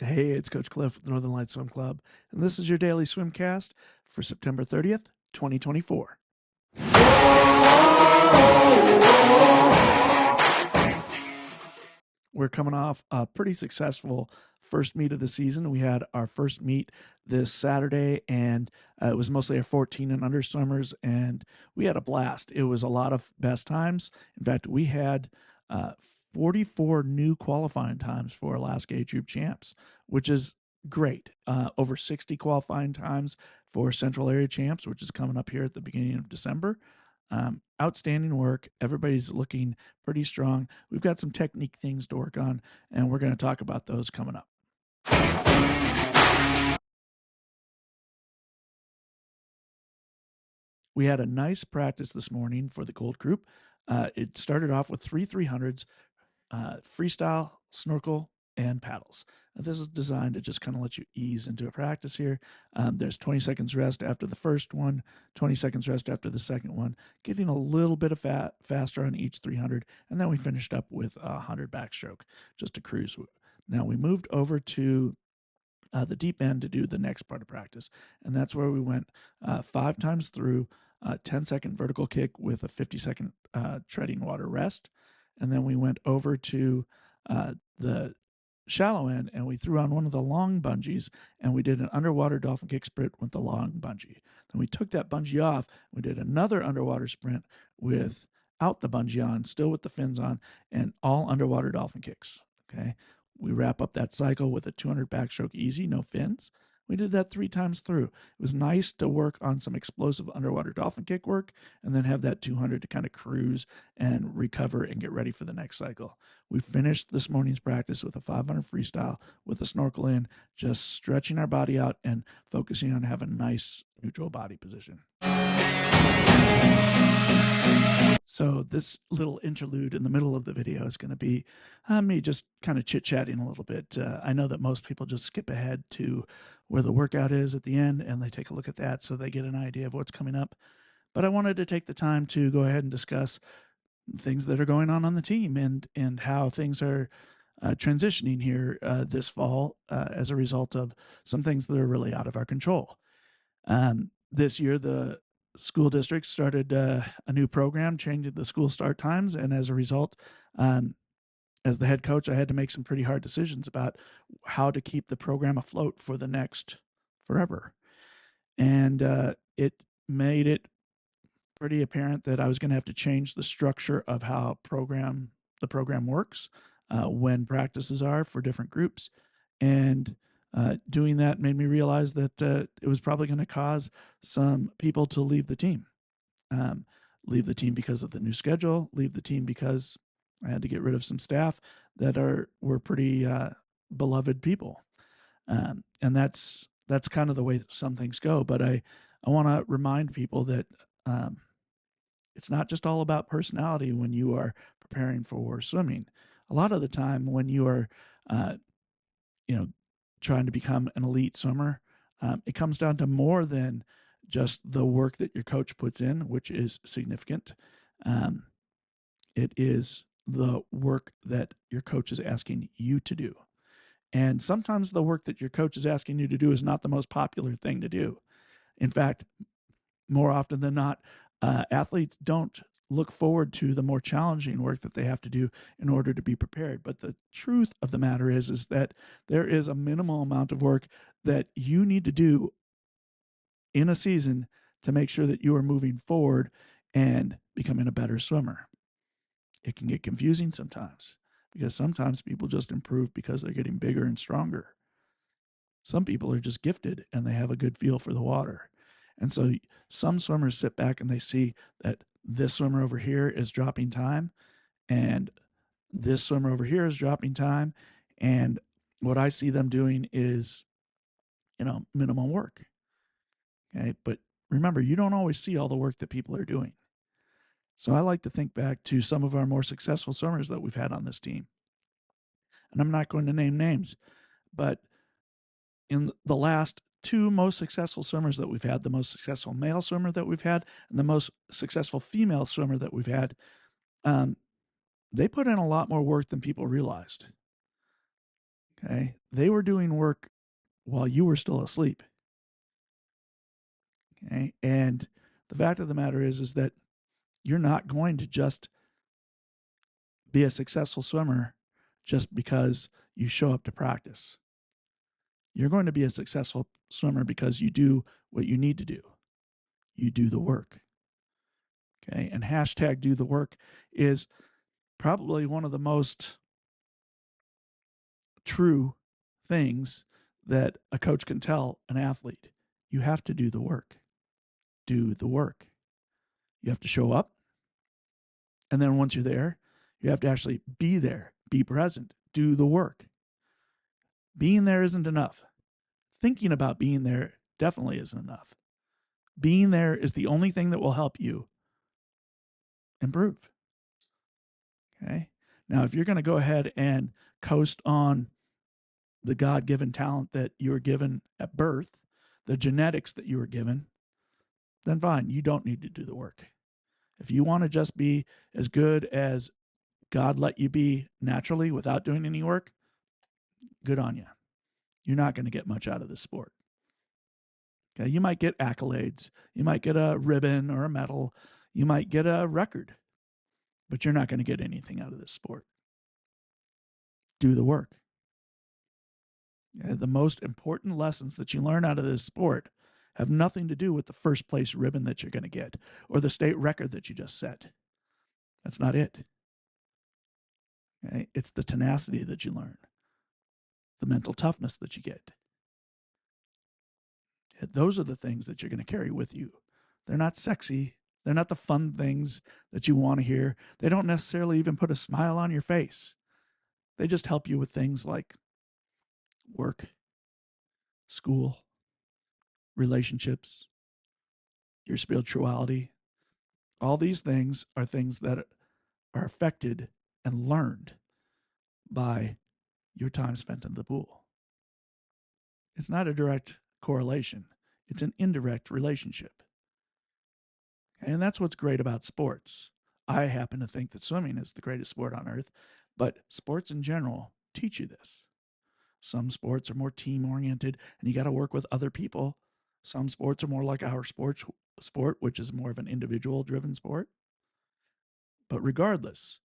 Hey, it's Coach Cliff with Northern Lights Swim Club, and this is your daily Swimcast for September 30th, 2024. We're coming off a pretty successful first meet of the season. We had our first meet this Saturday, and it was mostly our 14 and under swimmers, and we had a blast. It was a lot of best times. In fact, we had 44 new qualifying times for Alaska Age Group Champs, which is great. Over 60 qualifying times for Central Area Champs, which is coming up here at the beginning of December. Outstanding work. Everybody's looking pretty strong. We've got some technique things to work on, and we're going to talk about those coming up. We had a nice practice this morning for the Gold Group. It started off with 300s, freestyle, snorkel, and paddles. Now, this is designed to just kind of let you ease into a practice here. There's 20 seconds rest after the first one, 20 seconds rest after the second one, getting a little bit of faster on each 300, and then we finished up with 100 backstroke just to cruise. Now we moved over to the deep end to do the next part of practice, and that's where we went 5 times through, 10-second vertical kick with a 50-second treading water rest, and then we went over to the shallow end, and we threw on one of the long bungees, and we did an underwater dolphin kick sprint with the long bungee. Then we took that bungee off. We did another underwater sprint without the bungee on, still with the fins on, and all underwater dolphin kicks. Okay, we wrap up that cycle with a 200 backstroke easy, no fins. We did that 3 times through. It was nice to work on some explosive underwater dolphin kick work and then have that 200 to kind of cruise and recover and get ready for the next cycle. We finished this morning's practice with a 500 freestyle with a snorkel in, just stretching our body out and focusing on having a nice neutral body position. So this little interlude in the middle of the video is going to be me just kind of chit-chatting a little bit. I know that most people just skip ahead to where the workout is at the end, and they take a look at that so they get an idea of what's coming up. But I wanted to take the time to go ahead and discuss things that are going on the team and how things are transitioning here this fall as a result of some things that are really out of our control. This year, the school district started a new program, changing the school start times, and as a result, as the head coach, I had to make some pretty hard decisions about how to keep the program afloat for the next forever. And it made it pretty apparent that I was going to have to change the structure of how the program works, when practices are for different groups. And doing that made me realize that it was probably going to cause some people to leave the team. Leave the team because of the new schedule, leave the team because I had to get rid of some staff that were pretty beloved people. And that's kind of the way some things go. But I want to remind people that it's not just all about personality when you are preparing for swimming. A lot of the time when you are, trying to become an elite swimmer, it comes down to more than just the work that your coach puts in, which is significant. It is the work that your coach is asking you to do. And sometimes the work that your coach is asking you to do is not the most popular thing to do. In fact, more often than not, athletes don't look forward to the more challenging work that they have to do in order to be prepared. But the truth of the matter is that there is a minimal amount of work that you need to do in a season to make sure that you are moving forward and becoming a better swimmer. It can get confusing sometimes because sometimes people just improve because they're getting bigger and stronger. Some people are just gifted and they have a good feel for the water. And so some swimmers sit back and they see that this swimmer over here is dropping time and this swimmer over here is dropping time. And what I see them doing is, minimum work. Okay. But remember, you don't always see all the work that people are doing. So I like to think back to some of our more successful swimmers that we've had on this team. And I'm not going to name names, but in the last 2 most successful swimmers that we've had, the most successful male swimmer that we've had and the most successful female swimmer that we've had, they put in a lot more work than people realized. Okay. They were doing work while you were still asleep. Okay. And the fact of the matter is that you're not going to just be a successful swimmer just because you show up to practice. You're going to be a successful swimmer because you do what you need to do. You do the work. Okay. And hashtag do the work is probably one of the most true things that a coach can tell an athlete. You have to do the work. Do the work. You have to show up. And then once you're there, you have to actually be there, be present, do the work. Being there isn't enough. Thinking about being there definitely isn't enough. Being there is the only thing that will help you improve. Okay. Now, if you're going to go ahead and coast on the God given talent that you were given at birth, the genetics that you were given, then fine, you don't need to do the work. If you want to just be as good as God let you be naturally without doing any work, good on you. You're not going to get much out of this sport. Okay, you might get accolades. You might get a ribbon or a medal. You might get a record, but you're not going to get anything out of this sport. Do the work. The most important lessons that you learn out of this sport have nothing to do with the first place ribbon that you're going to get or the state record that you just set. That's not it. Okay? It's the tenacity that you learn, the mental toughness that you get. Those are the things that you're going to carry with you. They're not sexy. They're not the fun things that you want to hear. They don't necessarily even put a smile on your face. They just help you with things like work, school, relationships, your spirituality. All these things are things that are affected and learned by your time spent in the pool. It's not a direct correlation. It's an indirect relationship. And that's what's great about sports. I happen to think that swimming is the greatest sport on earth, but sports in general teach you this. Some sports are more team oriented and you got to work with other people. Some sports are more like our sport, which is more of an individual driven sport. But regardless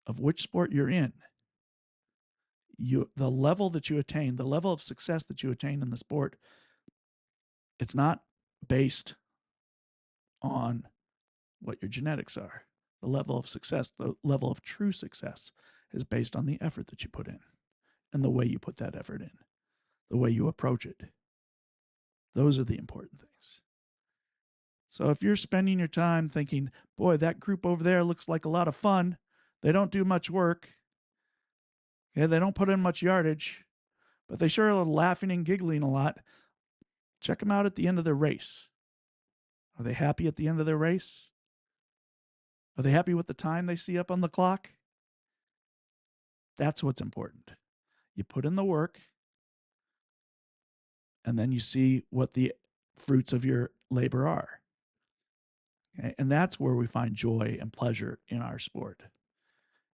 of which sport you're in, the level that you attain, the level of success that you attain in the sport, it's not based on what your genetics are. The level of success, the level of true success, is based on the effort that you put in and the way you put that effort in, the way you approach it. Those are the important things. So if you're spending your time thinking, boy, that group over there looks like a lot of fun, they don't do much work, yeah, they don't put in much yardage, but they sure are laughing and giggling a lot, check them out at the end of their race. Are they happy at the end of their race? Are they happy with the time they see up on the clock? That's what's important. You put in the work, and then you see what the fruits of your labor are. Okay? And that's where we find joy and pleasure in our sport.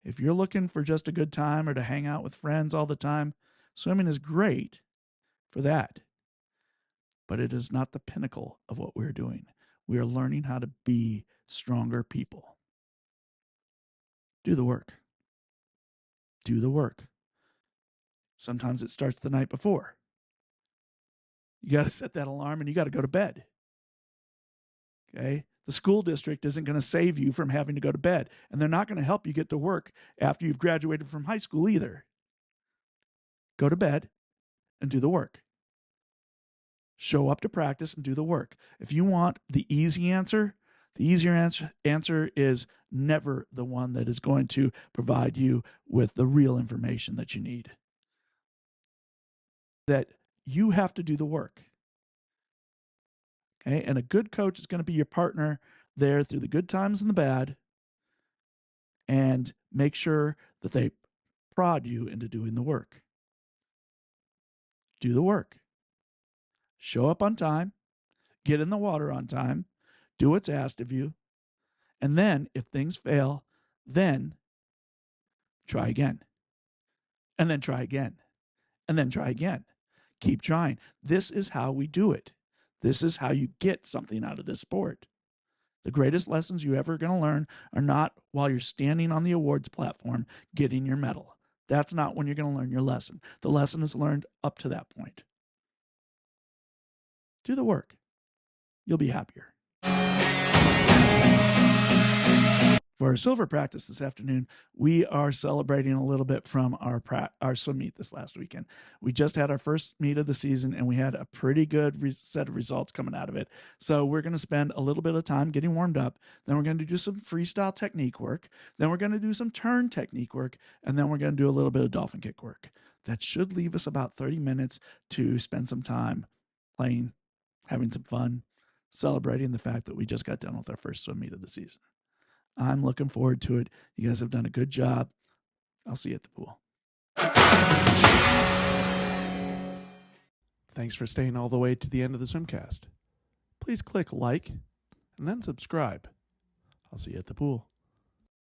If you're looking for just a good time or to hang out with friends all the time, swimming is great for that. But it is not the pinnacle of what we're doing. We are learning how to be stronger people. Do the work. Do the work. Sometimes it starts the night before. You got to set that alarm and you got to go to bed. Okay? The school district isn't going to save you from having to go to bed, and they're not going to help you get to work after you've graduated from high school either. Go to bed and do the work. Show up to practice and do the work. If you want the easy answer, the easier answer is never the one that is going to provide you with the real information that you need. That you have to do the work. Okay? And a good coach is going to be your partner there through the good times and the bad, and make sure that they prod you into doing the work. Do the work. Show up on time. Get in the water on time. Do what's asked of you. And then, if things fail, then try again. and then try again, and then try again. Keep trying. This is how we do it. This is how you get something out of this sport. The greatest lessons you ever going to learn are not while you're standing on the awards platform getting your medal. That's not when you're going to learn your lesson. The lesson is learned up to that point. Do the work. You'll be happier. For our silver practice this afternoon, we are celebrating a little bit from our swim meet this last weekend. We just had our first meet of the season, and we had a pretty good set of results coming out of it. So we're going to spend a little bit of time getting warmed up. Then we're going to do some freestyle technique work. Then we're going to do some turn technique work. And then we're going to do a little bit of dolphin kick work. That should leave us about 30 minutes to spend some time playing, having some fun, celebrating the fact that we just got done with our first swim meet of the season. I'm looking forward to it. You guys have done a good job. I'll see you at the pool. Thanks for staying all the way to the end of the Swimcast. Please click like and then subscribe. I'll see you at the pool.